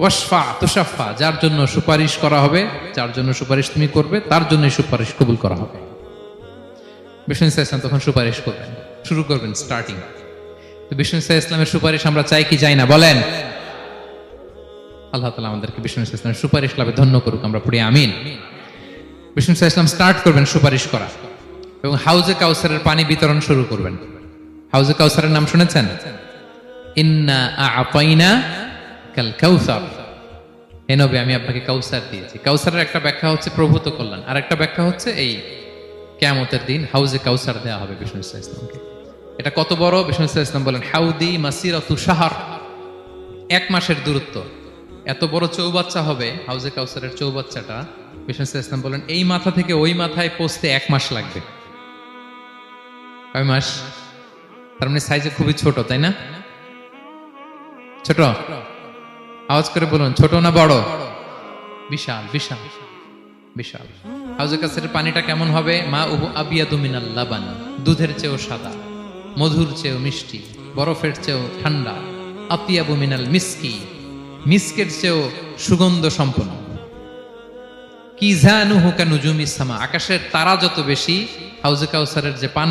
ওয়াশফা তুশাফা, যার জন্য সুপারিশ করা হবে, যার জন্য সুপারিশ তুমি করবে, তার জন্য সুপারিশ কবুল করা হবে। বিষ্ণু ইসলাম তখন সুপারিশ করবেন, শুরু করবেন স্টার্টিং। তো বিষ্ণু ইসলামের সুপারিশ আমরা চাই কি চাই না বলেন? আল্লাহ তাআলা আমাদেরকে বিষ্ণু ইসলামের সুপারিশ লাভে ধন্য করুক, আমরা পড়ি আমিন। বিষ্ণু ইসলাম স্টার্ট করবেন সুপারিশ করা এবং হাউজে কাউসারের পানি বিতরণ শুরু করবেন। হাউজে কাউসারের নাম শুনেছেন? ইন্না আ'তাইনা কাল কাউসার, হে নবী আমি আপনাকে কাউসার দিয়েছি। কাউসারের একটা ব্যাখ্যা হচ্ছে প্রভূত কল্যাণ, আর একটা ব্যাখ্যা হচ্ছে এই কিয়ামতের দিন হাউজে কাউসার দেওয়া হবে বিষ্ণু ইসলামকে। এটা কত বড়? বিষ্ণু ইসলাম বলেন হাউদি মাসিরাতু শাহর, 1 মাসের দূরত্ব। এত বড় চৌবাচ্চা হবে হাউজে কাউসারের চৌবাচ্চাটা। বিষ্ণু ইসলাম বলেন এই মাথা থেকে ওই মাথায় পৌঁছতে 1 মাস লাগবে। কয় মাস? তার মানে সাইজে খুবই ছোট, তাই না? ছোট? আওয়াজ করে বলুন, ছোট না বড়? বিশাল বিশাল বিশাল। হাউজে কাউসারের পানিটা কেমন হবে? মা উহু আবিয়াদু মিনাল লাবান, দুধের চেয়েও সাদা, মধুর চেয়েও মিষ্টি, বরফের চেয়েও ঠান্ডা। আতিয়াবু মিনাল মিসকি, মিসকের চেয়েও সুগন্ধ সম্পন্ন। কিজানুহু কানুজুমিস সামা, আকাশের তারা যত বেশি হাউজে কাউসারের যে পান